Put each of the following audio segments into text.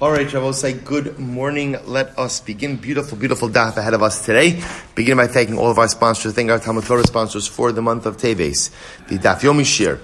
All right, I will say good morning. Let us begin. Beautiful, beautiful daf ahead of us today. Begin by thanking all of our sponsors. Thank our Talmud Torah sponsors for the month of Teves. The Daf Yomi shiur.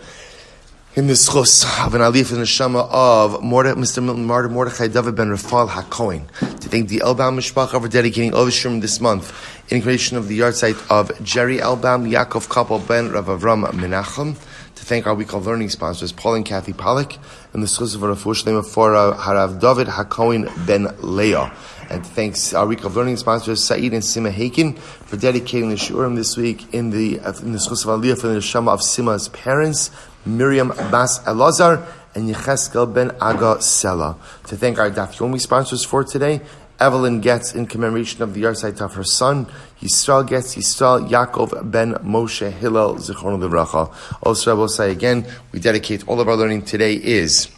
In the schus of an aliyah in the neshama of Mr. Milton Martyr Mordechai David ben Rafal HaKohen. To thank the Elbaum Mishpacha for dedicating all the shiurim this month in creation of the yard site of Jerry Elbaum, Yaakov Kappel ben Rav Avram Menachem. To thank our week of learning sponsors, Paul and Kathy Pollack, and the schus of a refuah shlema for Harav David HaKohen ben Leah. And to thank our week of learning sponsors, Saeed and Sima Haken, for dedicating the shiurim this week in the schus of aliyah for the neshama of Sima's parents, Miriam Bas Elazar and Yecheskel ben Aga Sela. To thank our Daf Yomi sponsors for today, Evelyn Getz in commemoration of the yahrzeit of her son, Yisrael Getz, Yisrael Yaakov ben Moshe Hillel Zichron Livracha. Also, I will say again, we dedicate all of our learning today is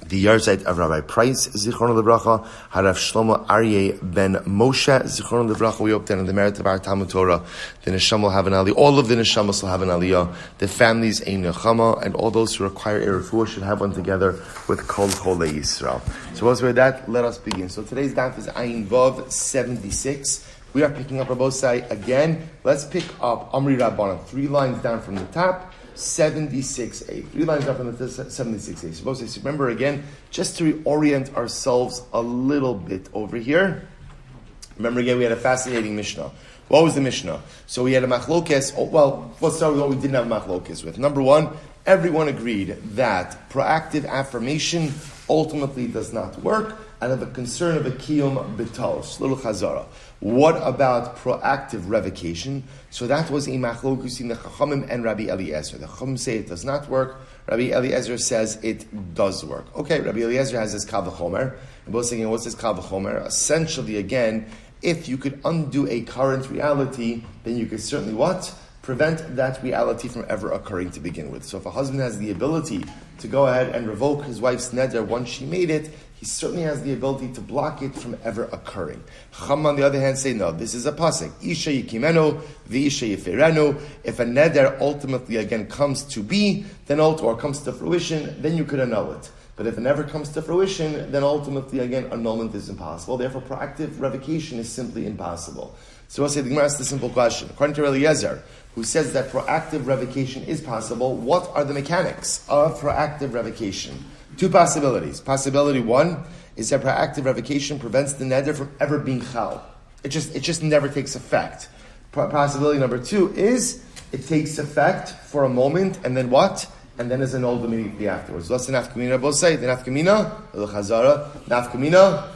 the yahrzeit of Rabbi Price Zichron Livracha, Harav Shlomo Aryeh ben Moshe Zichron Livracha. We hope that in the merit of our Talmud Torah, the neshama will have an aliyah. All of the neshamas will have an aliyah. The families a nechama, and all those who require a refuah should have one together with Kol Cholei Yisrael. So, once with that, let us begin. So today's daf is Ayin Vav 76. We are picking up Rabosai again. Let's pick up Amri Rabbanan, 3 lines down from the top. 76a. 3 lines up from the 76a. Suppose to remember again, just to reorient ourselves a little bit over here. Remember again, we had a fascinating Mishnah. What was the Mishnah? So we had a machlokes. Let's start with what we didn't have a machlokes with. Number 1, everyone agreed that proactive affirmation ultimately does not work out of a concern of a kiyum b'talos, little chazara. What about proactive revocation? So that was a machlokus in the Chachamim and Rabbi Eliezer. The Chachamim say it does not work. Rabbi Eliezer says it does work. Okay, Rabbi Eliezer has this kal v'chomer. And both saying, what's this kal v'chomer? Essentially, again, if you could undo a current reality, then you could certainly what? Prevent that reality from ever occurring to begin with. So if a husband has the ability to go ahead and revoke his wife's neder once she made it, he certainly has the ability to block it from ever occurring. Chacham, on the other hand, say, no, this is a pasuk. Isha yikimenu, v'isha yifirenu. If a neder ultimately again comes to be, then or comes to fruition, then you could annul it. But if it never comes to fruition, then ultimately again annulment is impossible. Therefore, proactive revocation is simply impossible. So we'll say the Gemara asks the simple question. According to Eliezer, who says that proactive revocation is possible, what are the mechanics of proactive revocation? 2 possibilities. Possibility 1 is that proactive revocation prevents the neder from ever being chal. It just never takes effect. Possibility number 2 is it takes effect for a moment and then what? And then is annulled immediately afterwards. What's the nafkamina? Both say the nafkamina, the chazara, nafkamina,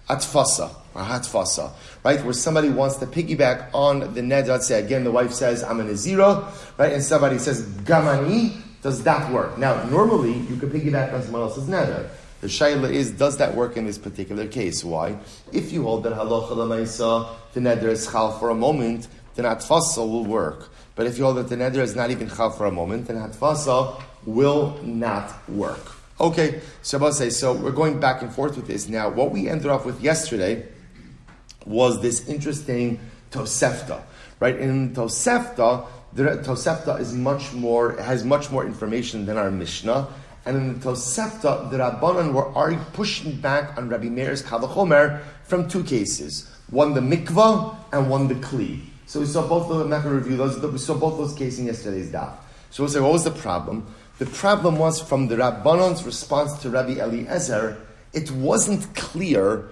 atfasa. Or hatfasa, right? Where somebody wants to piggyback on the neder. Let's say again, the wife says, I'm a nazira, right? And somebody says, gamani. Does that work? Now, normally, you can piggyback on someone else's neder. The shayla is, does that work in this particular case? Why? If you hold that halacha l'maisa, the neder is chal for a moment, then hatfasa will work. But if you hold that the neder is not even chal for a moment, then hatfasa will not work. Okay, so we're going back and forth with this. Now, what we ended off with yesterday was this interesting Tosefta, right? In Tosefta, the Tosefta has much more information than our Mishnah. And in the Tosefta, the Rabbanan were pushing back on Rabbi Meir's Kal V'chomer from 2 cases. One the mikvah and one the kli. So we saw both of them. I'm not going to review those. We saw both those cases in yesterday's daf. So we'll say, what was the problem? The problem was from the Rabbanan's response to Rabbi Eliezer, it wasn't clear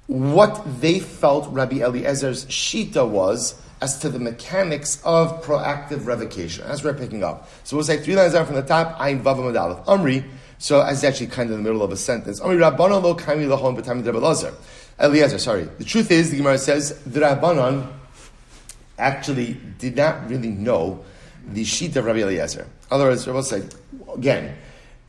what they felt Rabbi Eliezer's shita was as to the mechanics of proactive revocation. That's where we're picking up. So we'll say 3 lines down from the top, Ayin Vav Amud Aleph. Amri, so it's actually kind of in the middle of a sentence. Amri Rabbanan lo kaimi lahon b'tamid Rabbi Eliezer. Sorry. The truth is, the Gemara says, the Rabbanan actually did not really know the shita of Rabbi Eliezer. Otherwise, Rabbi will say, again,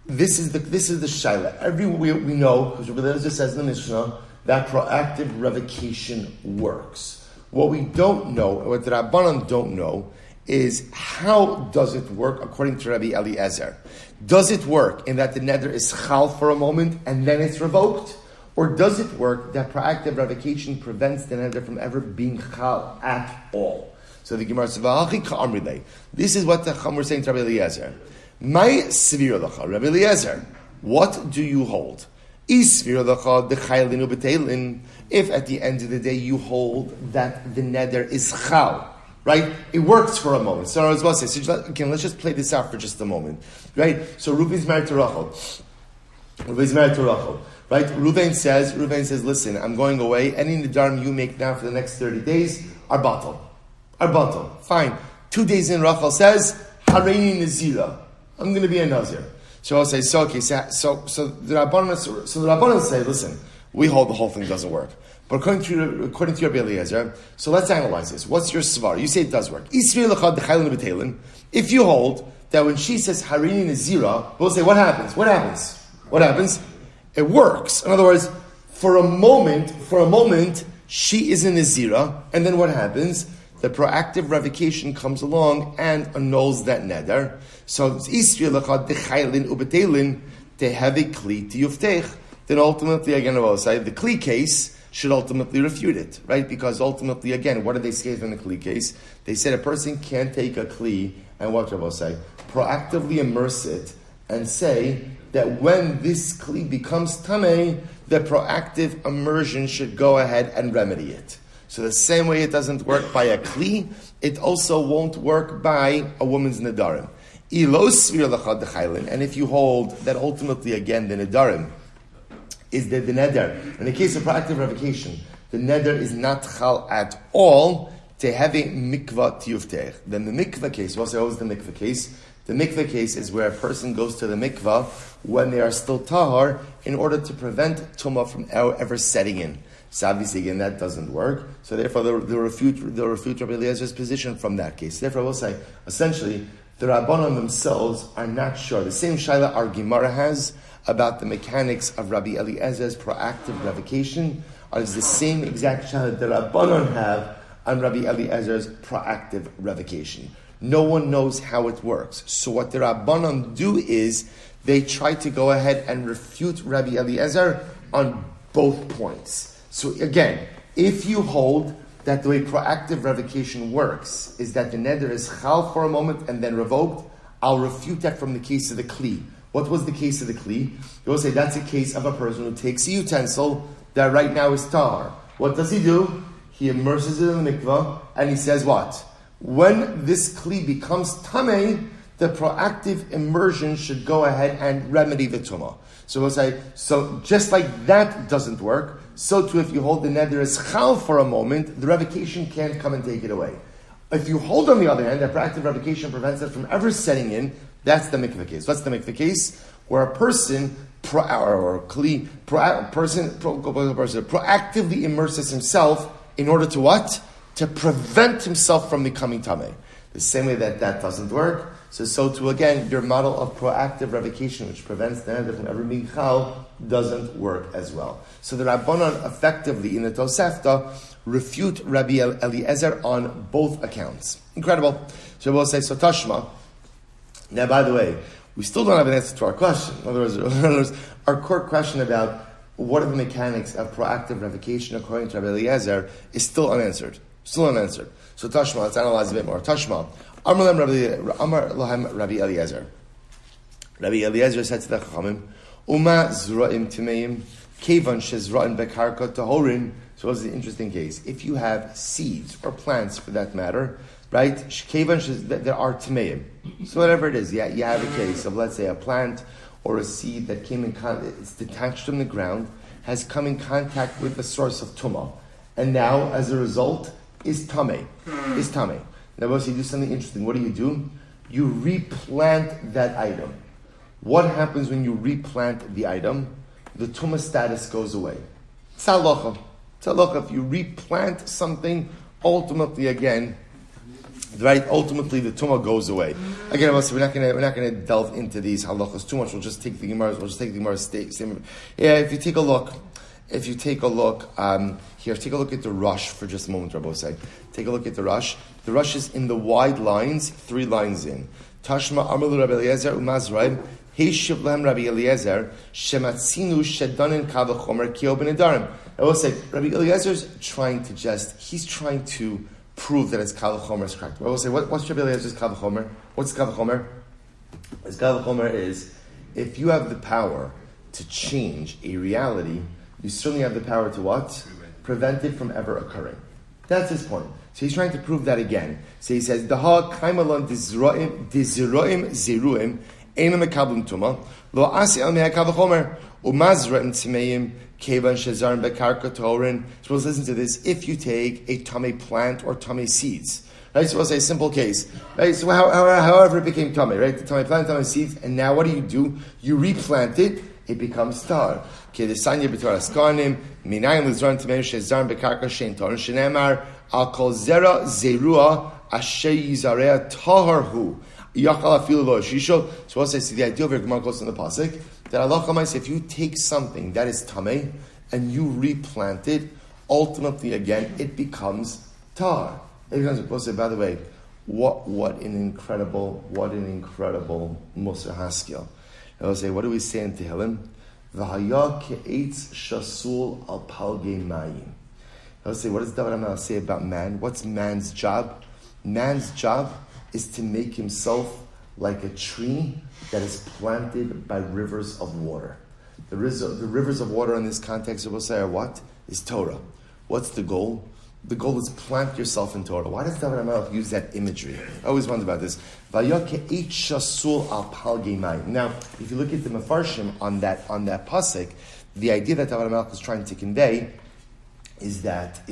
this is the shaila. We know, because Rabbi Eliezer says in the Mishnah, that proactive revocation works. What we don't know, what the Rabbanan don't know, is how does it work according to Rabbi Eliezer? Does it work in that the neder is chal for a moment and then it's revoked? Or does it work that proactive revocation prevents the neder from ever being chal at all? So the Gemara says, this is what the Chacham were saying to Rabbi Eliezer. My severe lacha, Rabbi Eliezer, what do you hold? If at the end of the day you hold that the neder is chal, right? It works for a moment. So I was about to say, let's just play this out for just a moment, right? So Reuven's married to Rachel. Right? Reuven says, listen, I'm going away. Any nedarim you make now for the next 30 days are batal. Fine. 2 days in, Rachel says, Hareini Nazira. I'm going to be a Nazir. So I'll say, so the Rabbanan say, listen, we hold the whole thing doesn't work. But according to Rabbi Eliezer, so let's analyze this. What's your svar? You say it does work. If you hold that when she says Harini Nazira, we'll say, what happens? It works. In other words, for a moment, she is a Nazira, and then what happens? The proactive revocation comes along and annuls that neder. So then ultimately, again, I will say, the Kli case should ultimately refute it, right? Because ultimately, again, what did they say in the Kli case? They said a person can't take a Kli and what I will say, proactively immerse it and say that when this Kli becomes Tameh, the proactive immersion should go ahead and remedy it. So the same way it doesn't work by a Kli, it also won't work by a woman's Nedarim. And if you hold that ultimately, again, the Nedarim is that the neder, in the case of proactive revocation, the neder is not chal at all to have a mikvah tiyuftech. Then the mikvah case, we'll say always the mikvah case. The mikvah case is where a person goes to the mikvah when they are still tahar in order to prevent tumah from ever setting in. So obviously, again, that doesn't work. So therefore, they'll refute Rabbi Eliezer's position from that case. Therefore, we'll say, essentially, the Rabbanon themselves are not sure. The same shaila our Gemara has about the mechanics of Rabbi Eliezer's proactive revocation is the same exact shaila that Rabbanon have on Rabbi Eliezer's proactive revocation. No one knows how it works. So what the Rabbanon do is they try to go ahead and refute Rabbi Eliezer on both points. So again, if you hold that the way proactive revocation works is that the neder is chal for a moment and then revoked, I'll refute that from the case of the Kli. What was the case of the Kli? You will say that's a case of a person who takes a utensil that right now is tahar. What does he do? He immerses it in the mikvah and he says what? When this Kli becomes tameh, the proactive immersion should go ahead and remedy the tumah. So we'll say, so just like that doesn't work, so too if you hold the neder as chal for a moment, the revocation can't come and take it away. If you hold, on the other hand, that proactive revocation prevents it from ever setting in, that's the mikveh case. What's the mikveh case? Where a person proactively immerses himself in order to what? To prevent himself from becoming tameh. The same way that doesn't work, so too again, your model of proactive revocation, which prevents the neder from ever being chal, doesn't work as well. So the Rabbanon effectively in the Tosefta refute Rabbi Eliezer on both accounts. Incredible. So we'll say, so Tashma. Now, by the way, we still don't have an answer to our question. In other words, our core question about what are the mechanics of proactive revocation according to Rabbi Eliezer is still unanswered. So Tashma, let's analyze a bit more. Tashma, Amar Lahem Rabbi Eliezer. Rabbi Eliezer said to the Chachamim, Uma zra'im timeim, kevan shezra'im bekarka tahorin. So what's the interesting case? If you have seeds or plants, for that matter, right? Kevan there are timeim. So whatever it is, you have a case of, let's say, a plant or a seed that came in it's detached from the ground, has come in contact with the source of tumah, and now, as a result, is tameh. Now, once you do something interesting, what do? You replant that item. What happens when you replant the item? The tumah status goes away. It's halacha. If you replant something, ultimately again, right? Ultimately, the tumah goes away. Again, we're not going to delve into these halachas too much. We'll just take the Gemara. Yeah, if you take a look here, take a look at the Rush for just a moment, Rabbi say. Take a look at the Rush. The Rush is in the wide lines, 3 lines in. Tashma Amalu Rabbi Eliezer Umazraim Heishiv Lehem Rabbi Eliezer Shematzinu Shedanin Kavachomer Kio Ben Nedarim. I will say Rabbi Eliezer's trying to prove that it's Kavachomer is correct. I will say what's Rabbi Eliezer's Kavachomer? What's Kavachomer? Kavachomer is if you have the power to change a reality, you certainly have the power to what? Prevent it from ever occurring. That's his point. So he's trying to prove that again. So he says, Daha kaimalon dizroim zeruim enam mekablim tuma lo asi al mehakav chomer umazraim tzimeim kevan shezarim bekarka torin. So let's listen to this. If you take a tummy plant or tummy seeds, right? So we'll say a simple case, right? So however it became tummy, right? The tummy plant, tummy seeds, and now what do? You replant it. It becomes tar. Okay, the sanya b'torah skanim minayim l'zorim tzimeim shezarim bekarka shein torin shenemar. Al kol zera zerua asher yizarea taharhu yachal afilu lo shishol. So what says the idea of your Gemara goes in the pasuk that Allah says if you take something that is tamei and you replant it, ultimately again it becomes tar. It becomes. By the way, what an incredible Musa Haskell. I will say, what do we say in Tehillim? V'haya ke'etz shasul al palgei mayim. I'll say, what does David HaMelech say about man? What's man's job? Man's job is to make himself like a tree that is planted by rivers of water. The rivers of water in this context, we'll say, are what? Is Torah. What's the goal? The goal is plant yourself in Torah. Why does David HaMelech use that imagery? I always wonder about this. Now, if you look at the Mefarshim on that pasuk, the idea that David HaMelech is trying to convey is that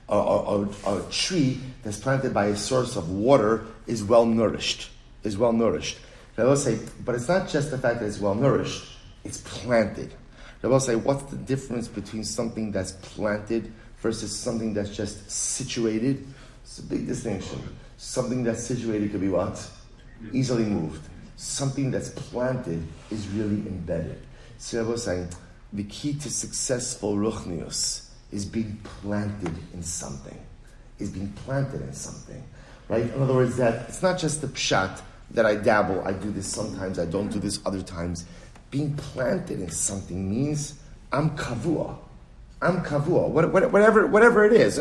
a tree that's planted by a source of water is well nourished. I will say, but it's not just the fact that it's well nourished; it's planted. I will say, what's the difference between something that's planted versus something that's just situated? It's a big distinction. Something that's situated could be what? Easily moved. Something that's planted is really embedded. So I was saying, the key to successful ruchnius is being planted in something. Right? In other words, that it's not just the pshat that I dabble, I do this sometimes, I don't do this other times. Being planted in something means I'm kavua. Whatever it is.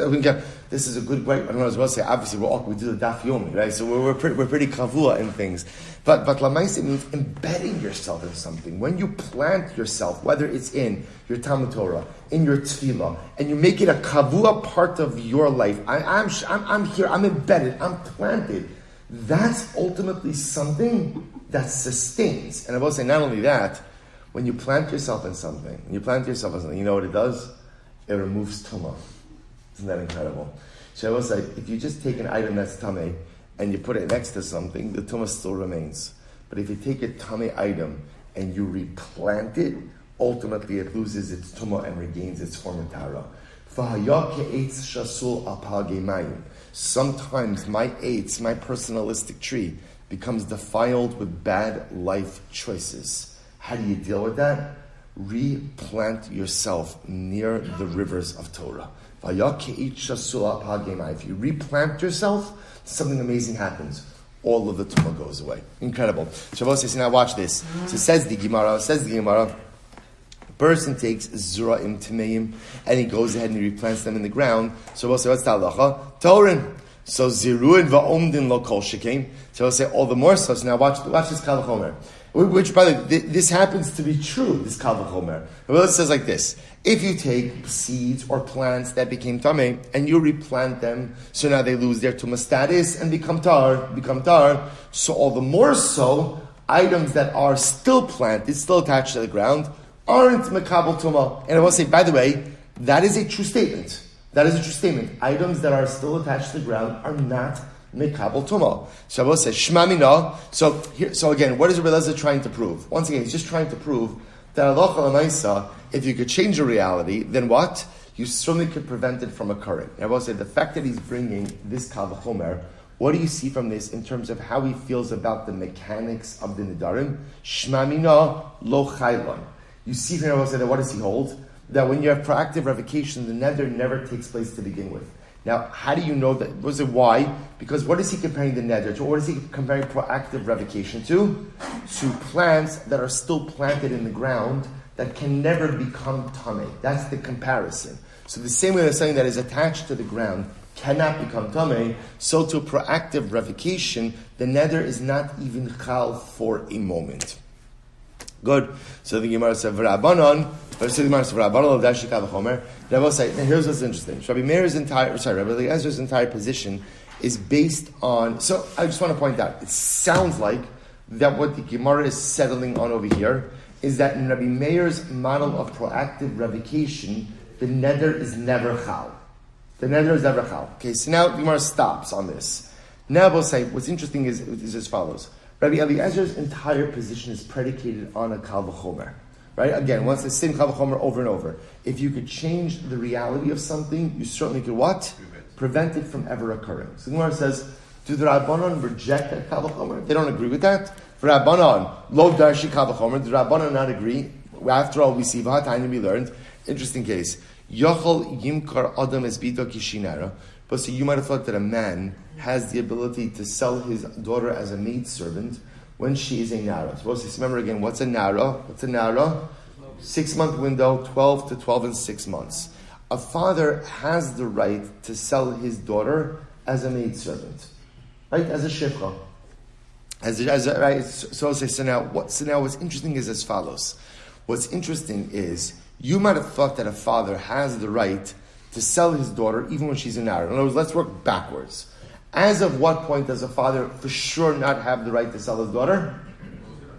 This is a good way. I don't know as well say. Obviously, we do the Daf Yomi, right? So we're pretty kavua in things. But lamaisa means embedding yourself in something. When you plant yourself, whether it's in your Talmud Torah, in your tefillah, and you make it a kavua part of your life. I'm here. I'm embedded. I'm planted. That's ultimately something that sustains. And I will say, not only that, when you plant yourself in something, you know what it does? It removes tumah. Isn't that incredible? So I will say, if you just take an item that's tamei and you put it next to something, the tumah still remains. But if you take a tamei item and you replant it, ultimately it loses its tumah and regains its former tara. Sometimes my eitz, my personalistic tree, becomes defiled with bad life choices. How do you deal with that? Replant yourself near the rivers of Torah. If you replant yourself, something amazing happens. All of the tumah goes away. Incredible. Shavuot says, now watch this. So says the Gemara, a person takes zura'im timeim and he goes ahead and he replants them in the ground. So we'll say, what's the halacha? Torin. So ziruin va'omdin lo kol shekem. So we'll say, all the more so. So now watch this kal v'chomer. Which, by the way, this happens to be true, this kal v'chomer. Well, it says like this. If you take seeds or plants that became tamei and you replant them, so now they lose their tumah status and become tar. So all the more so, items that are still planted, still attached to the ground, aren't mekabel tumah. And I will say, by the way, that is a true statement. Items that are still attached to the ground are not mekabel tumah. Shavuot says shma mina. So again, what is Rebbe Eliezer trying to prove? Once again, he's just trying to prove that halacha l'maisa, if you could change a reality, then what? You certainly could prevent it from occurring. And I will say the fact that he's bringing this kal v'chomer, what do you see from this in terms of how he feels about the mechanics of the Nedarim? Shma mina lo chaylon. You see from that what does he hold? That when you have proactive revocation, the neder never takes place to begin with. Now, how do you know that? Was it why? Because what is he comparing the neder to? What is he comparing proactive revocation to? To plants that are still planted in the ground that can never become tamei. That's the comparison. So the same way that something that is attached to the ground cannot become tamei, so to proactive revocation, the neder is not even chal for a moment. Good. So the Gemara said, "V'Rabbanon." But the Gemara said, "V'Rabbanon l'dashi kavachomer." Rabbi say, now here's what's interesting. Rabbi Eliezer's entire position is based on. So I just want to point out, it sounds like that what the Gemara is settling on over here is that in Rabbi Meir's model of proactive revocation, the neder is never chal. The neder is never chal. Okay, so now the Gemara stops on this. Now we'll say, what's interesting is as follows. Rabbi Eliezer's entire position is predicated on a kal v'chomer. Right? Again, once the same kal v'chomer over and over. If you could change the reality of something, you certainly could what? Prevent it from ever occurring. So the Gemara says, do the Rabbanon reject that kal v'chomer? They don't agree with that. For Rabbanon, lo darshi kal v'chomer, the Rabbanon not agree. After all, we see v'hatayim we learned. Interesting case. Yochel yimkar adam esbito kishinara. But so you might have thought that a man has the ability to sell his daughter as a maidservant when she is a nara. So remember again, what's a nara? What's a nara? 6-month window, 12 to 12 and 6 months. A father has the right to sell his daughter as a maidservant, right? As a shifcha. Right? So now what's interesting is as follows. What's interesting is you might have thought that a father has the right to sell his daughter even when she's a nara. In other words, let's work backwards. As of what point does a father for sure not have the right to sell his daughter?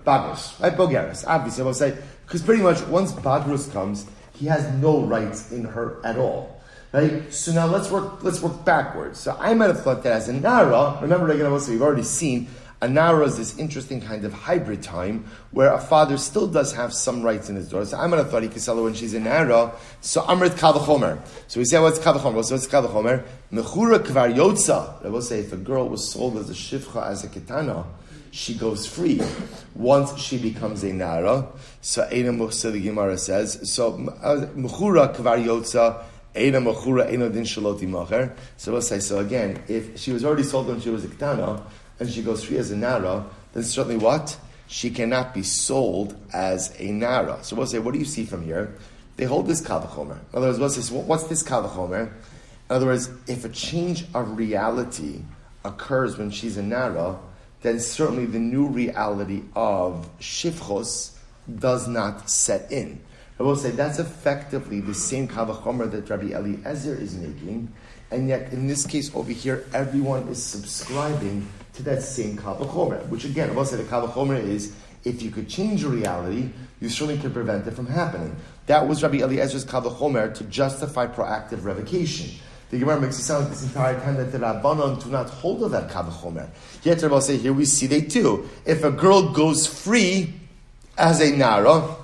Bagrus, right? Bogeres. Obviously, I will say, because pretty much once Bagrus comes, he has no rights in her at all. Right? So now let's work backwards. So I might have thought that as a nara, remember again, I will say, we've already seen a nara is this interesting kind of hybrid time where a father still does have some rights in his daughter. So I might have thought he could sell her when she's a nara. So Amrit Kavachomer. So we say, what's Kavachomer? So what's Kavachomer? Mechura Kvar Yotza. I will say, if a girl was sold as a shivcha, as a ketana, she goes free once she becomes a nara. So Eina Muhsa, the Gemara says, so Mechura Kvar Yotza, Eina Mechura, Eina Din Shaloti Macher. So we'll say, so again, if she was already sold when she was a ketana, and she goes free as a nara, then certainly what? She cannot be sold as a nara. So we'll say, what do you see from here? They hold this kal v'chomer. In other words, we'll say, what's this kal v'chomer? In other words, if a change of reality occurs when she's a nara, then certainly the new reality of shivchos does not set in. I will say that's effectively the same kal v'chomer that Rabbi Eliezer is making, and yet in this case over here, everyone is subscribing to that same kal v'chomer, which again, I will say the kal v'chomer is, if you could change a reality, you certainly could prevent it from happening. That was Rabbi Eliezer's kal v'chomer to justify proactive revocation. The Gemara makes it sound like this entire time that the Rabbanon do not hold of that kal v'chomer. Yet I will say here we see they do. If a girl goes free as a nara,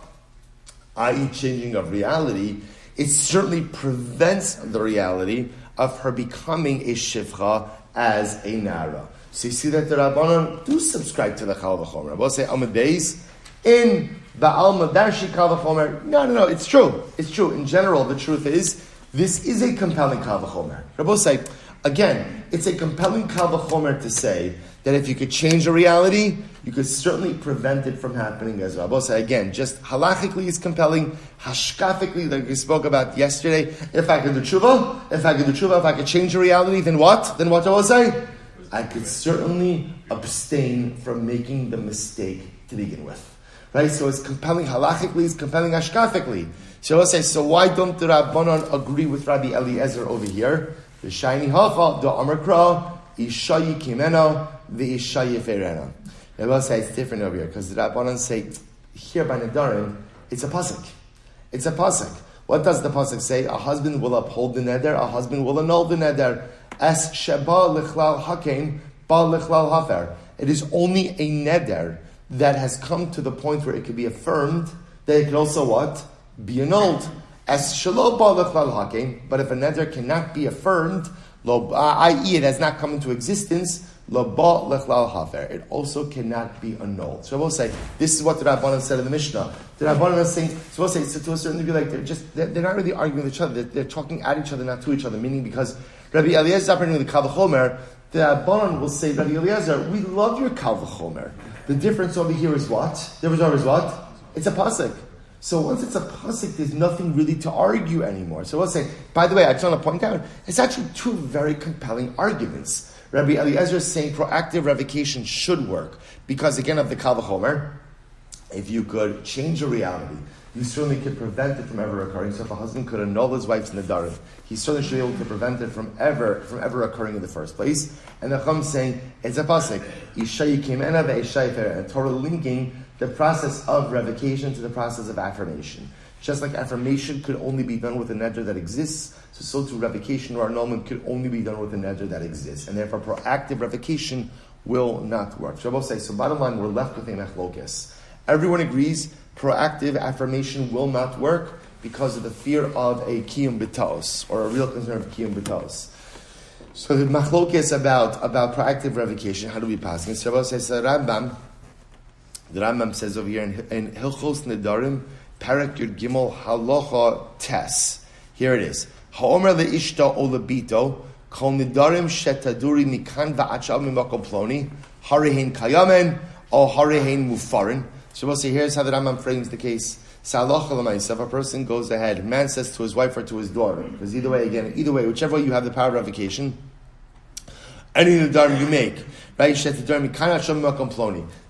i.e. changing of reality, it certainly prevents the reality of her becoming a shivcha as a nara. So you see that the Rabbanon do subscribe to the kal v'chomer. I will say Amud Beis in Ba'al Madarshi kal v'chomer. No, it's true. It's true. In general, the truth is this is a compelling kal v'chomer. I will say again, it's a compelling kal v'chomer to say that if you could change a reality, you could certainly prevent it from happening as well. I will say again, just halachically it's compelling, hashkafically, like we spoke about yesterday. If I could do tshuva, if I could change a reality, then what? Then what I will say? I could certainly abstain from making the mistake to begin with. Right? So it's compelling halachically, it's compelling hashkafically. So let's say, so why don't the Rabbanon agree with Rabbi Eliezer over here? The shiny hafa, the amar kra, ishayi kimena, the ishayi ferena. I will say it's different over here, because the Rabbanon say, here by Nedarim, it's a pasuk. It's a pasuk. What does the pasuk say? A husband will uphold the neder, a husband will annul the neder. As sheba lichlal hakem, ba lichlal hafer. It is only a neder that has come to the point where it could be affirmed, that it can also what? Be annulled. As shelo ba lichlal hakem, but if a neder cannot be affirmed, i.e. it has not come into existence, lo ba lichlal hafer. It also cannot be annulled. So I will say, this is what the Rabbanan said in the Mishnah. The Rabbanan is saying, so we'll say, so to a certain degree, like they're not really arguing with each other, they're talking at each other, not to each other, meaning because Rabbi Eliezer is operating with the kal v'chomer, the Rabbanan will say, Rabbi Eliezer, we love your kal v'chomer. The difference over here is what? The difference over is what? It's a pasuk. So once it's a pasuk, there's nothing really to argue anymore. So we'll say, by the way, I just want to point out, it's actually two very compelling arguments. Rabbi Eliezer is saying proactive revocation should work because, again, of the kal v'chomer. if you could change a reality, you certainly could prevent it from ever occurring. So if a husband could annul his wife's Nedarim, he certainly should be able to prevent it from ever occurring in the first place. And the Chum saying, it's a pasuk, Isha yikimena ve'isha yifera, and Torah linking the process of revocation to the process of affirmation. Just like affirmation could only be done with a neder that exists, so too revocation or annulment could only be done with a neder that exists. And therefore proactive revocation will not work. So bottom line, we're left with a mechlokes. Everyone agrees proactive affirmation will not work because of the fear of a kiyum b'taos, or a real concern of kiyum b'taos. So the machlokes about proactive revocation, how do we pass it? So says the Rambam says over here in Hilchos Nedarim, Parak Yud Gimel Halacha Tes. Here it is. Ha'omer le'ishta o lebito, kol nedarim shetaduri mikan va'achav mimakom ploni, harihin kayamen, or harihin mufarin. So we'll see, here's how the Rambam frames the case. Sa'alocha l'maisa, if a person goes ahead, a man says to his wife or to his daughter, because either way, whichever way you have the power of revocation, any nedarim you make, right?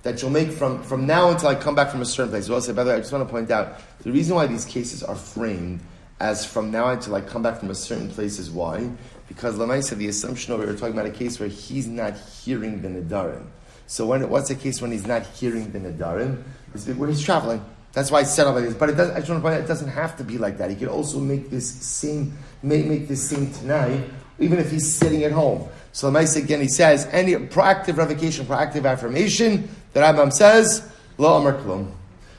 That you'll make from now until I come back from a certain place. Well, by the way, I just want to point out the reason why these cases are framed as from now until I come back from a certain place is why? Because Lamaisa, the assumption over here, we're talking about a case where he's not hearing the Nedarim. So what's the case when he's not hearing the Nedarim? It's where he's traveling. That's why it's set up like this. But I just want to point out, it doesn't have to be like that. He could also make this same tonight, even if he's sitting at home. So Lamaisa, again, he says, any proactive revocation, proactive affirmation, the Rambam says, Lo Amar Klum.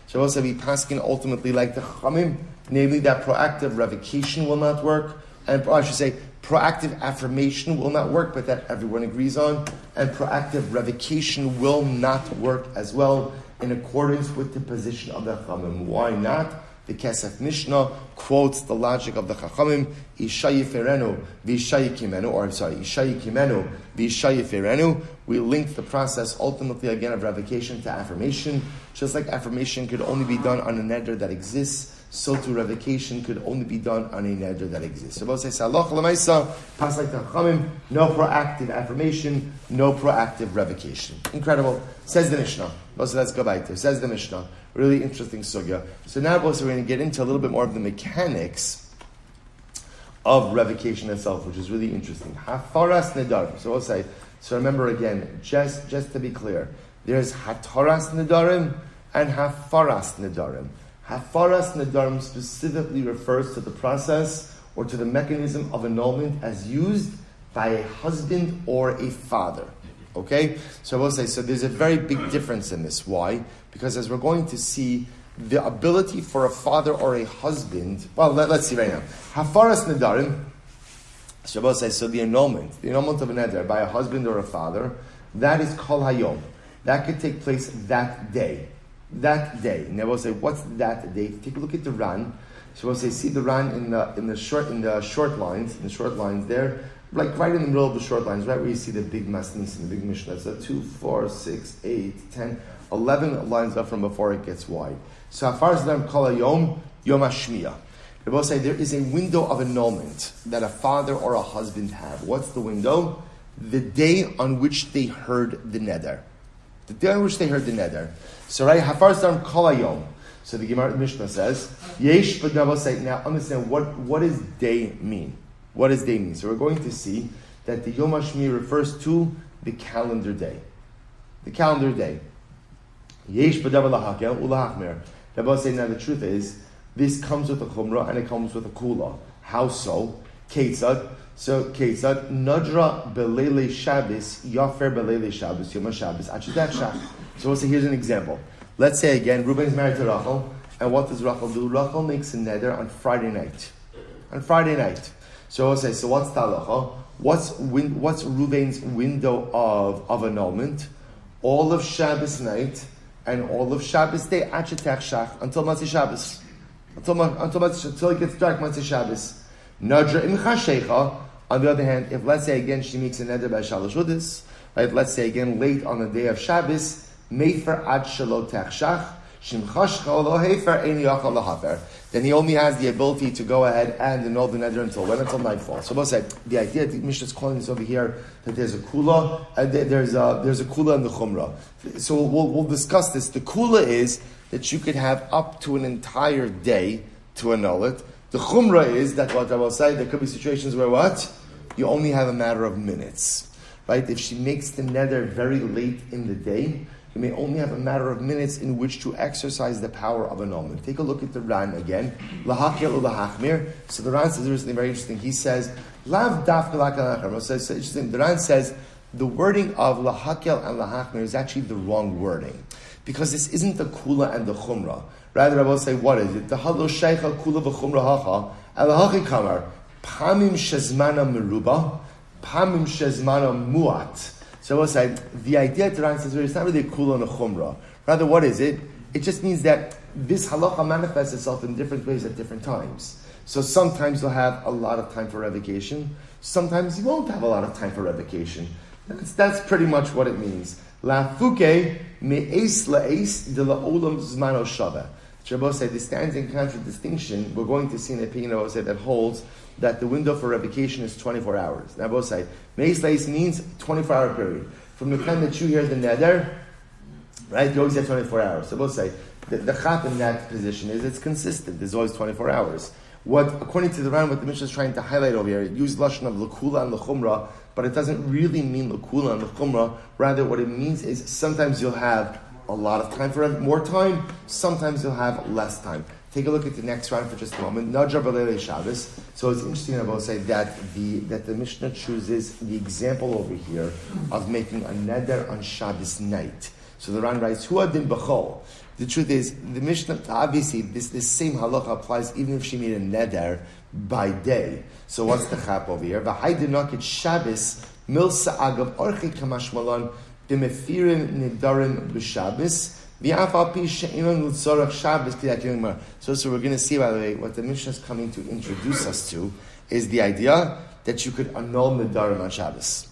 Shabbos be paskin ultimately like the Chachamim, namely that proactive revocation will not work, and I should say proactive affirmation will not work, but that everyone agrees on, and proactive revocation will not work as well in accordance with the position of the Chachamim. Why not? The Kesef Mishnah quotes the logic of the Chachamim, Isha Yiferenu v'Isha Yikimenu, Isha Yikimenu v'Isha Yiferenu. We link the process ultimately again of revocation to affirmation. Just like affirmation could only be done on a neder that exists, so too revocation could only be done on a neder that exists. So both say, Salach l'maisa, pass like the Chachamim, no proactive affirmation, no proactive revocation. Incredible. Says the Mishnah. So let's go back there. Says the Mishnah. Really interesting sugya. So now we're going to get into a little bit more of the mechanics of revocation itself, which is really interesting. Hafaras nedarim. So we'll say, so remember again, just to be clear, there's hataras nedarim and hafaras nedarim. Hafaras nedarim specifically refers to the process or to the mechanism of annulment as used by a husband or a father. Okay? So we'll say, so there's a very big difference in this. Why? Because as we're going to see, the ability for a father or a husband, well, let's see right now. Hafaras nedarim, Shabbos says, so the annulment of a neder by a husband or a father, that is kol hayom. That could take place that day. That day. And we'll say, what's that day? Take a look at the Ran. So we'll say, see the Ran in the short lines there, like right in the middle of the short lines, right where you see the big Masnis and the big Mishnah. So 2, 4, 6, 8, 10, 11 lines up from before it gets wide. So as far as them kol hayom, yom hashmiya. They both say there is a window of annulment that a father or a husband have. What's the window? The day on which they heard the neder. The day on which they heard the neder. So right, hafar starim kol hayom. So the Gemara Mishnah says, yesh, but now say, now understand what does day mean? What does day mean? So we're going to see that the Yom HaShmi refers to the calendar day. The calendar day. Yesh b'davar lahakel ulahachmer. Rabbi say, now the truth is, this comes with a chumrah and it comes with a kula. How so? Ketzad. So Ketzad nadra belele Shabbos yafer belele Shabbos Yom HaShabbos achidach shach. So we'll say, here's an example. Let's say again, Reuben is married to Rachel, and what does Rachel do? Rachel makes a neder on Friday night. On Friday night. So we'll say, so what's talacha? What's Reuben's window of annulment? All of Shabbos night and all of Shabbos day achidach shach until Matzah Shabbos. Until it gets dark, Matzah Shabbos. Nadra imcha shecha. On the other hand, if let's say again she makes a neder by Shalosh Hudis, right? Let's say again late on the day of Shabbos, mefer ad shelo techshach. Then he only has the ability to go ahead and annul the neder until when? Until nightfall. So we'll say the idea the Mishnah is calling this over here that there's a kula, there's a kula and the chumrah. So we'll discuss this. The kula is that you could have up to an entire day to annul it. The chumrah is that what I will say, there could be situations where what? You only have a matter of minutes. Right? If she makes the neder very late in the day, you may only have a matter of minutes in which to exercise the power of annulment. Take a look at the Ran again. Lahakil u lahachmir. So the Ran says something very interesting. He says, Lav daf kalakal. So it's interesting. The Ran says the wording of lahakil and lahachmir is actually the wrong wording. Because this isn't the kula and the chumrah. Rather, I will say, what is it? The halo sheikha kula v'chumrah hacha. Alahachi kamar. Pamim shezmana meruba. Pamim shezmana muat. So I will say, the idea to Ran says it's not really a kula and a chumrah. Rather, what is it? It just means that this halacha manifests itself in different ways at different times. So sometimes you'll have a lot of time for revocation. Sometimes you won't have a lot of time for revocation. That's pretty much what it means. La fuke me'es la'es de la'olam zmano shava. Rabbi said this stands in contradistinction. We're going to see an opinion of Rabbi that holds that the window for revocation is 24 hours. Now, both say me'es la'es means 24-hour period. From the time that you hear the neder, right, you always have 24 hours. So both say the chap in that position is it's consistent. There's always 24 hours. What, according to the Ran, what the Mishnah is trying to highlight over here, it used lashon of l'kula and l'chumrah, but it doesn't really mean l'kula and l'chumrah. Rather, what it means is sometimes you'll have a lot of time for more time, sometimes you'll have less time. Take a look at the next round for just a moment. Najar b'leilei Shabbos. So it's interesting, I will say, that the Mishnah chooses the example over here of making a neder on Shabbos night. So the Ran writes, Hu adin b'chol. The truth is, the Mishnah, obviously, this same halacha applies even if she made a neder by day. So what's the chap over here? V'hai dinakit Shabbos milsa agav orchi kamashmalan b'mefirin nedarim b'Shabbos. So we're going to see, by the way, what the Mishnah is coming to introduce us to is the idea that you could annul nedarim on Shabbos.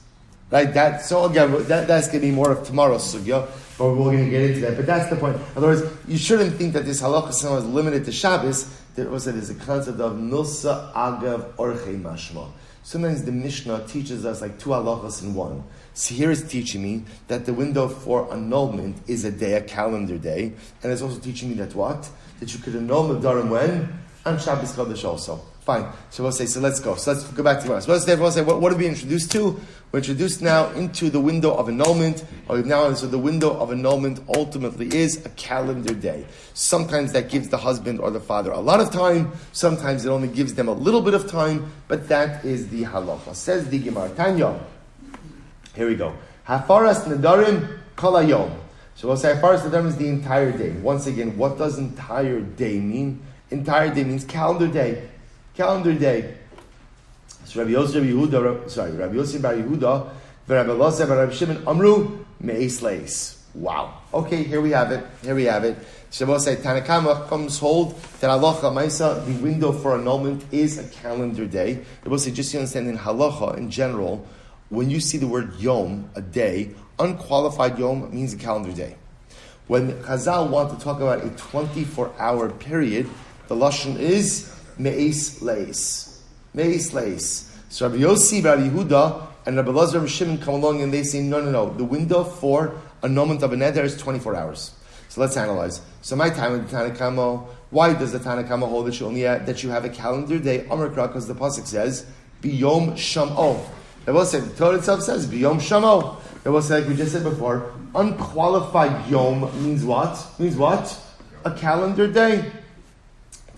Right? So again, that's going to be more of tomorrow's sugya, but we're going to get into that. But that's the point. In other words, you shouldn't think that this halakha is limited to Shabbos. There also is a concept of milsa agav orchei mashma. Sometimes the Mishnah teaches us like two halachas in one. So here is teaching me that the window for annulment is a day, a calendar day, and it's also teaching me that what? That you could annul nedarim when? On Shabbos Kodesh also. Fine. So we'll say, so let's go. So let's go back to the So we'll say, what are we introduced to? We're introduced now into the window of annulment. So the window of annulment ultimately is a calendar day. Sometimes that gives the husband or the father a lot of time. Sometimes it only gives them a little bit of time. But that is the halacha. Says the Gemara. Tanya. Here we go. Hafaras nedarim kol hayom. So we'll say hafaras nedarim is the entire day. Once again, what does entire day mean? Entire day means calendar day. Calendar day. So Rabbi Yossi Bar Yehuda, Rabbi Elazar Bar Rabbi Shimon Amru Me'es Leis. Wow. Okay, here we have it. So we'll say Tanakama comes hold that halacha ma'isa, the window for annulment is a calendar day. We'll say just to understand in halacha in general, when you see the word yom, a day, unqualified yom means a calendar day. When Chazal want to talk about a 24-hour period, the lashon is me'es leis. Me'es leis. So Rabbi Yossi, Rabbi Yehuda, and Rabbi Elazar, Rabbi Shimon come along and they say, no. The window for annulment of a neder is 24 hours. So let's analyze. So my time with the Tanakama, why does the Tanakama hold that you have a calendar day? Amar Kra, because the pasuk says, biyom shamo. The Torah itself says, biyom shamo. It will say, like we just said before, unqualified yom means what? A calendar day.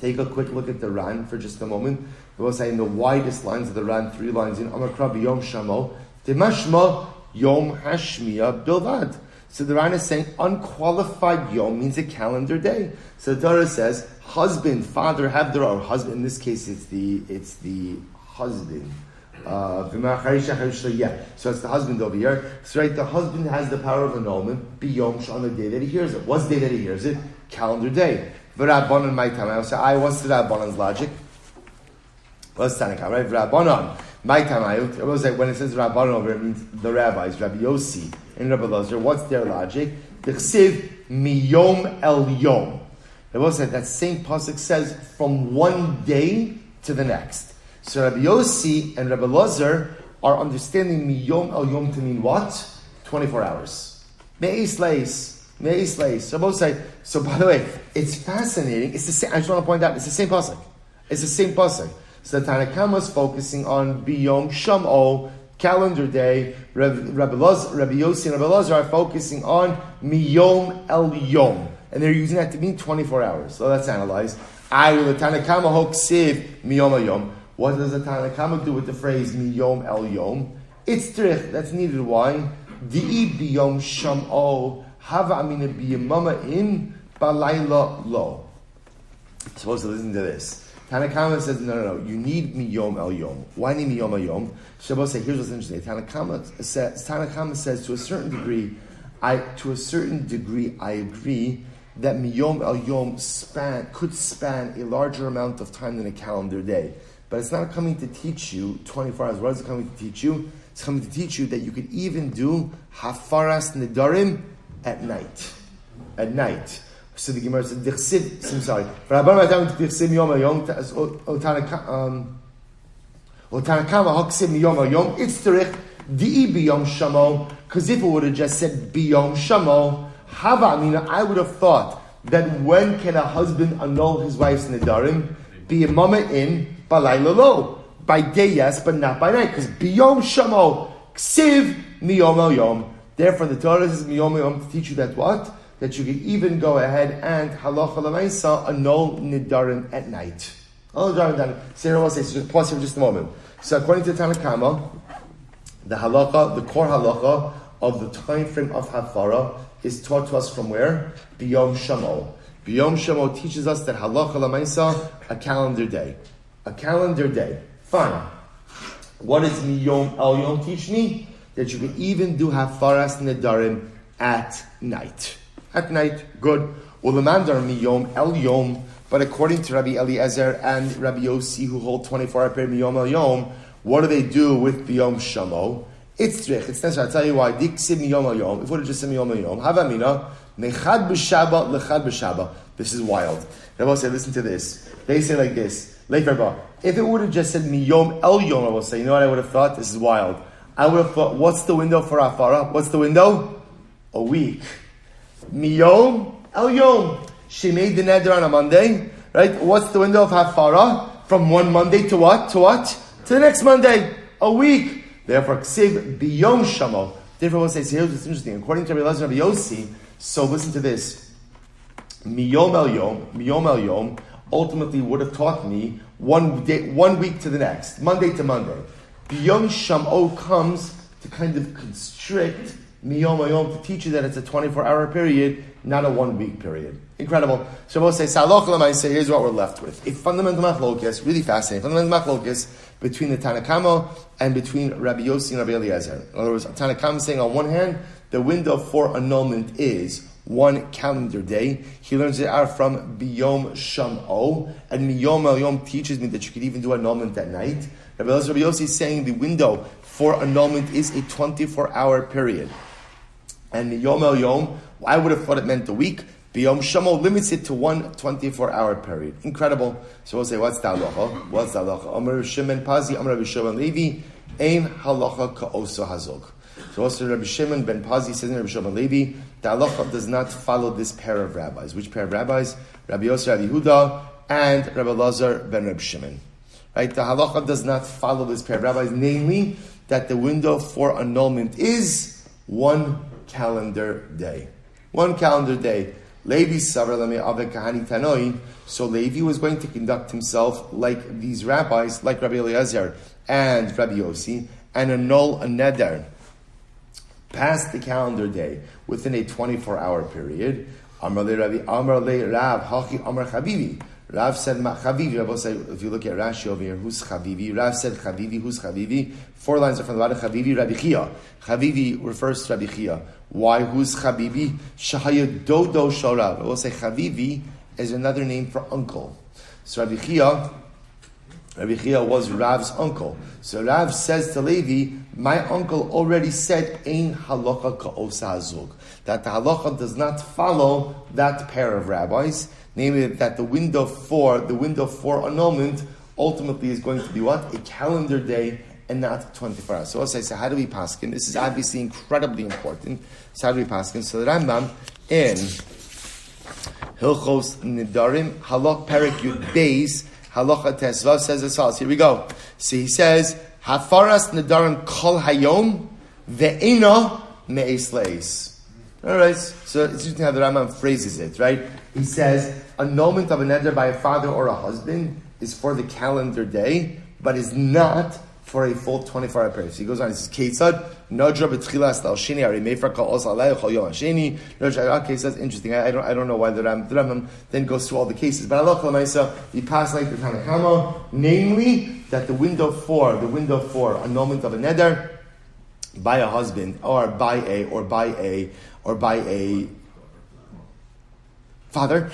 Take a quick look at the Ran for just a moment. It will say in the widest lines of the Ran, 3 lines in Amar Kra biyom shamo, Timashma yom hashmiya bilvad. So the Ran is saying unqualified yom means a calendar day. So the Torah says, husband, father have their own husband. In this case, it's the husband. So it's the husband over here. So right, the husband has the power of annulment biyom on the day that he hears it. What's the day that he hears it? Calendar day. V'Rabbanan my time. I will say, what's the Rabbanan's logic? What's Tanakh, right? V'Rabbanan my time. I will say when it says Rabbanan over, it means the rabbis, Rabbi Yossi and Rabbi Elazar. What's their logic? The chsiv miyom el yom. Rabbi said that same pasuk says from one day to the next. So Rabbi Yossi and Rabbi Lazar are understanding miyom el yom to mean what? 24 hours. Me'is leis. Rabbi say. So by the way, it's fascinating. It's the same. I just want to point out it's the same pasuk. It's the same pasuk. So the Tanna Kama is focusing on biyom shamo, calendar day. Rabbi Yossi and Rabbi Lazar are focusing on miyom el yom. And they're using that to mean 24 hours. So let's analyze. The Tanna Kama hoksiv miyom el yom. What does the Tanna Kama do with the phrase miyom el yom? It's trich. That's needed. Why? Di'i biyom shamo hava amina biyamama in balayla lo. Supposed to listen to this. Tanna Kama says, no. You need miyom el yom. Why need miyom el yom? Shabbos say, here's what's interesting. Tanna Kama says to a certain degree, I agree that miyom el yom could span a larger amount of time than a calendar day. But it's not coming to teach you 24 hours. What is it coming to teach you? It's coming to teach you that you could even do hafaras nedarim at night. At night. So the Gemara said, I'm sorry. It's terich di'i biyom shamo. Because if it would have just said biyom shamo, I would have thought that when can a husband annul his wife's nedarim? Biyamama in balayla lo. By day, yes, but not by night. Because biyom shamo, ksiv miyom el yom. Therefore, the Torah says miyom el yom to teach you that what? That you can even go ahead and halacha l'maisa annul nedarim at night. Sarah will say, so just pause here for just a moment. So according to Tanna Kama, the core halacha of the time frame of hafara is taught to us from where? Biyom shamo. Biyom shamo teaches us that halacha l'maisa, a calendar day. A calendar day. Fine. What does miyom el yom teach me? That you can even do hafaras nedarim at night. At night, good. Ulamandar miyom el yom. But according to Rabbi Eliezer and Rabbi Yossi, who hold 24-hour period miyom el yom, what do they do with biyom shamo? It's trich. It's necessary. I'll tell you why. Diksim miyom el yom. If we just said miyom el yom, havamina mechad b'shaba lechad b'shaba. This is wild. Rabbi say, listen to this. They say like this. If it would have just said miyom el yom, I will say, you know what I would have thought? This is wild. I would have thought, what's the window for afara? What's the window? A week. Miyom el yom. She made the neder on a Monday, right? What's the window of hafara? From one Monday to what? To what? To the next Monday. A week. Therefore, ksiv biyom shamo. Therefore, we'll say, so here's what's interesting. According to Rabbi Elazar and Rabbi Yossi, so listen to this. Miyom el yom, ultimately would have taught me 1 week to the next, Monday to Monday. Biyom shamo comes to kind of constrict miyom el yom to teach you that it's a 24-hour period, not a 1 week period. Incredible. Shabbos says, say, here's what we're left with. A fundamental machlokes, really fascinating, fundamental machlokes between the Tanna Kama and between Rabbi Yossi and Rabbi Eliezer. In other words, Tanna Kama saying on one hand, the window for annulment is 1 calendar day. He learns it out from biyom shamo, and miyom el yom teaches me that you could even do annulment at night. Rabbi Eliezer, Rabbi Yossi is saying the window for annulment is a 24-hour period. And miyom el yom, I would have thought it meant a week. Biyom shamo limits it to 1 24-hour period. Incredible. So we'll say, what's the halacha? What's the halacha? Amar Shimon Pazi, Amar Rabbi Shimon Levi, ein halacha ka'oso hazog. So also Rabbi Shimon ben Pazi says in Rabbi Shimon Levi, the halacha does not follow this pair of rabbis. Which pair of rabbis? Rabbi Yossi, Rabbi Yehuda, and Rabbi Lazar ben Rabbi Shimon. Right? The halacha does not follow this pair of rabbis, namely that the window for annulment is 1 calendar day. 1 calendar day. Levi Kahani. So Levi was going to conduct himself like these rabbis, like Rabbi Eliezer and Rabbi Yossi, and annul a neder past the calendar day within a 24-hour period. Amar le Rav, Hachi Amar Chavivi. Rav said Chavivi. Rav will say, if you look at Rashi over here, who's Chavivi? Rav said Chavivi. Who's Chavivi? 4 lines are from the bottom. Chavivi, Rabbi Chia. Chavivi refers to Rabbi Chia. Why? Who's Chavivi? Shahaya Dodo Shorav. I will say Chavivi is another name for uncle. So Rabbi Chia Rabbi Chia was Rav's uncle. So Rav says to Levi, my uncle already said, Ein halacha ka'osa hazug, that the halacha does not follow that pair of rabbis, namely that the window for annulment ultimately is going to be what? A calendar day and not 24 hours. So also I say, how do we paskin? This is obviously incredibly important. So how do we paskin? So the Rambam in Hilchos Nedarim, Halach Perek Yud Beis, Halacha Tesvav says as follows. Here we go. So he says, Hafaras Nedarim Kol Hayom Ve'ena Me'es Leis. Alright, so it's interesting how the Rambam phrases it, right? He says, annulment of a neder by a father or a husband is for the calendar day, but is not for a full 24-hour period. So he goes on, he says, Ketzad, Nadra b'tchilas al sheni, ari mefer kal os alei chol yom sheni. Okay, so that's interesting. I don't know why the Rambam then goes through all the cases, but Allah Chalamaysa, he passed like the Tanakama, namely that the window for annulment of a neder by a husband or by a father,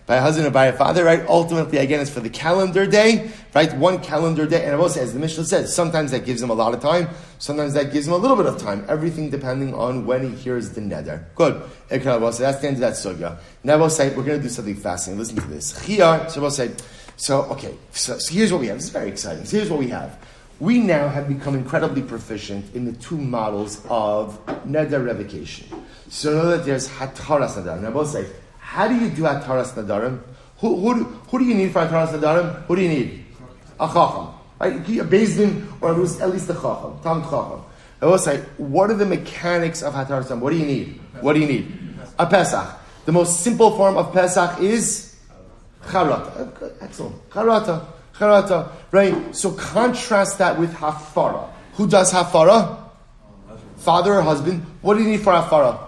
by a husband or by a father, right? Ultimately, again, it's for the calendar day, right? One calendar day. And I will say, as the Mishnah says, sometimes that gives him a lot of time, sometimes that gives him a little bit of time, everything depending on when he hears the neder. Good. So that's the end of that sugya. Now I will say, we're going to do something fascinating. Listen to this. Shiur, so I will say, so here's what we have. This is very exciting. So here's what we have. We now have become incredibly proficient in the two models of neder revocation. So know that there's hataras nadarim. Now I will say, how do you do hataras nadarim? Who do you need for hataras nadarim? Who do you need? A chacham, right? A bezdin, or at least the chacham, tam chacham. I will say, what are the mechanics of hataras nadarim? What do you need? What do you need? A pesach. The most simple form of pesach is charata. Excellent. Charata. Right? So contrast that with hafara. Who does hafara? Father or husband. What do you need for hafara?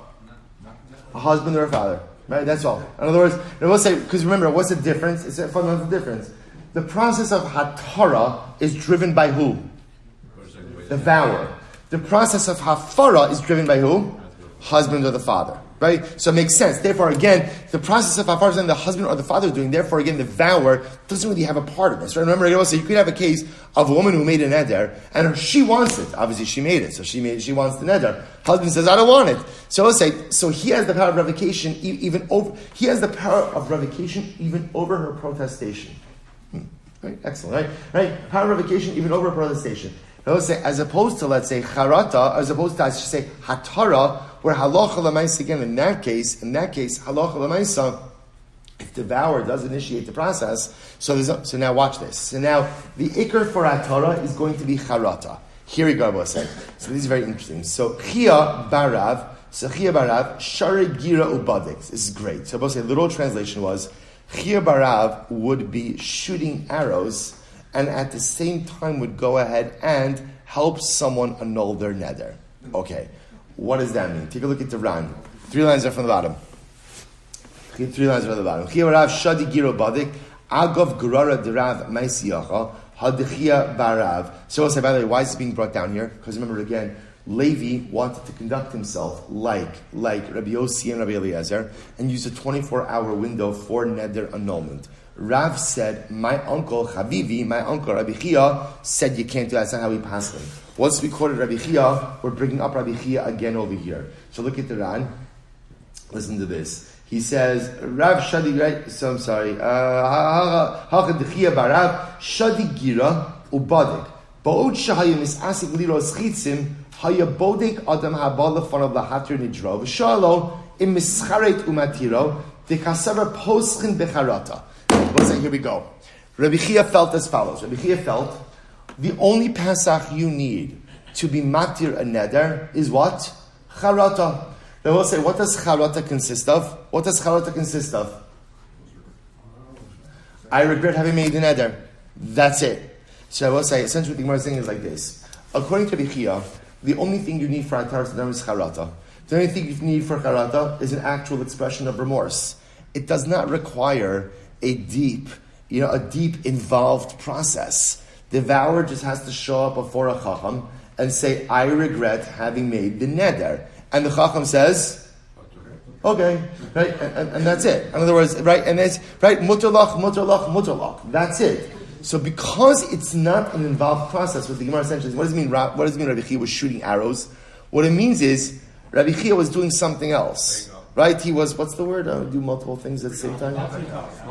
A husband or a father. Right? That's all. In other words, I will say, because remember, what's the difference? It's a fundamental difference. The process of hatara is driven by who? The vower. The process of hafara is driven by who? Husband or the father. Right? So it makes sense. Therefore, again, the process of hafara is the husband or the father doing. Therefore, again, the vower doesn't really have a part of this. Right? Remember, I will say, you could have a case of a woman who made a neder, and she wants it. Obviously, she made it, so she wants the neder. Husband says, I don't want it. So I'll say, so he has the power of revocation even over her protestation. Right? Excellent, right? Power of revocation even over protestation. I will say, as opposed to, let's say, charata, as opposed to, I should say, hatara, where halacha l'maisa, again, in that case, halacha l'maisa, if the vower does initiate the process, so now watch this. So now, the ikr for hatara is going to be charata. Here we go, I will say. So this is very interesting. So, Chia barav, shari gira ubadik. This is great. So I will say, the literal translation was, Chia barav would be shooting arrows, and at the same time would go ahead and help someone annul their neder. Okay, what does that mean? Take a look at the Ran. 3 lines are from the bottom. 3 lines are from the bottom. Chia barav shadi gira ubadik, agav gurara derav maisiyacha, hadechia barav. So I'll say, by the way, why is this being brought down here? Because remember again, Levi wanted to conduct himself like Rabbi Yossi and Rabbi Eliezer and use a 24-hour window for neder annulment. Rav said, my uncle Rabbi Chia said you can't do that. That's not how we pass him. Once we quoted Rabbi Chia, we're bringing up Rabbi Chia again over here. So look at the Ran. Listen to this. He says, Rav Shadi, right? So I'm sorry. Hachadechia barav Shadi gira ubadik. Ba'od shahayim isasik liros chitzim haya bodek adam habala fanav lahatir nidro v'shalo im mischaret umatiro dekasavar poschin becharata. Here we go. Rabbi Chia felt as follows. Rabbi Chia felt the only Pesach you need to be matir a neder is what? Charata. They will say, what does charata consist of? I regret having made the neder. That's it. So I will say, essentially what the Gemara is saying is like this. According to Rabbi Chia, the only thing you need for hataras neder is charata. The only thing you need for charata is an actual expression of remorse. It does not require a deep involved process. The vower just has to show up before a chacham and say, I regret having made the neder. And the chacham says, okay, right? And that's it. In other words, right? And it's, right, mutalach. That's it. So because it's not an involved process, what the Gemara essentially is, what does it mean Rabbi Chia was shooting arrows? What it means is, Rabbi Chia was doing something else. Right? He was, what's the word? Do multiple things at the same time?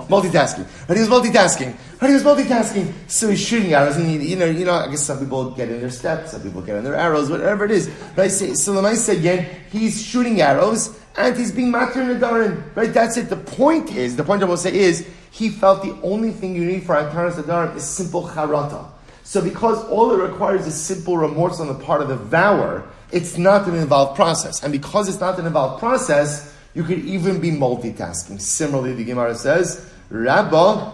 Multitasking. And he was multitasking. So he's shooting arrows. And I guess some people get in their steps, some people get in their arrows, whatever it is. Right? So Lamaisa again, he's shooting arrows and he's being matir Nedarim. Right? That's it. The point I will say is, he felt the only thing you need for Ataras Nedarim is simple charata. So because all it requires is simple remorse on the part of the vower, it's not an involved process. And because it's not an involved process, you could even be multitasking. Similarly, the Gemara says, Rabba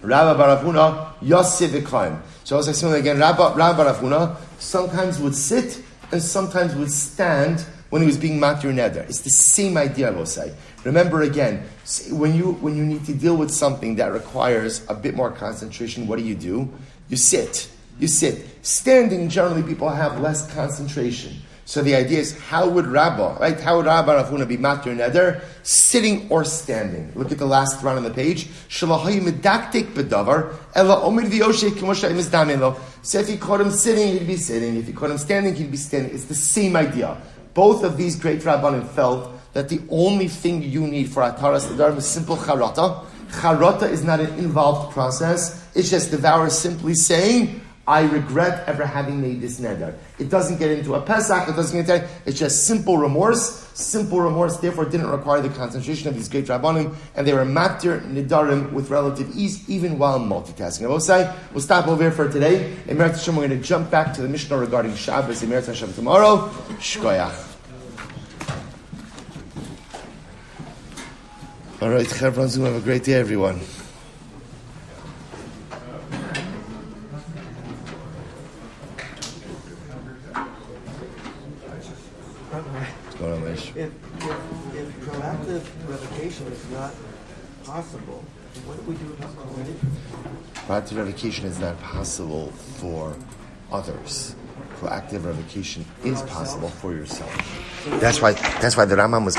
Barafuna, Yosef V'Chaim. So as I say again, Rabba Barafuna sometimes would sit and sometimes would stand when he was being matir neder. It's the same idea, I will say. Remember again, when you need to deal with something that requires a bit more concentration, what do? You sit. Standing, generally, people have less concentration. So the idea is, how would Rabba Rafuna be matir neder? Sitting or standing. Look at the last round on the page. So if he caught him sitting, he'd be sitting. If he caught him standing, he'd be standing. It's the same idea. Both of these great Rabbanim felt that the only thing you need for Ataras Nedarim is simple charata. Charata is not an involved process. It's just the vower simply saying, I regret ever having made this neder. It doesn't get into a Pesach, it's just simple remorse. Simple remorse, therefore, didn't require the concentration of these great Rabbanim, and they were matir Nedarim with relative ease, even while multitasking. I will say, we'll stop over here for today. In Meretz Hashem, we're going to jump back to the Mishnah regarding Shabbos. In Meretz Hashem tomorrow. Shkoyach. All right, Chevron Zoom, have a great day, everyone. If proactive revocation is not possible, what do we do about correlation? Proactive revocation is not possible for others. Proactive revocation is possible for yourself. That's why the Rambam was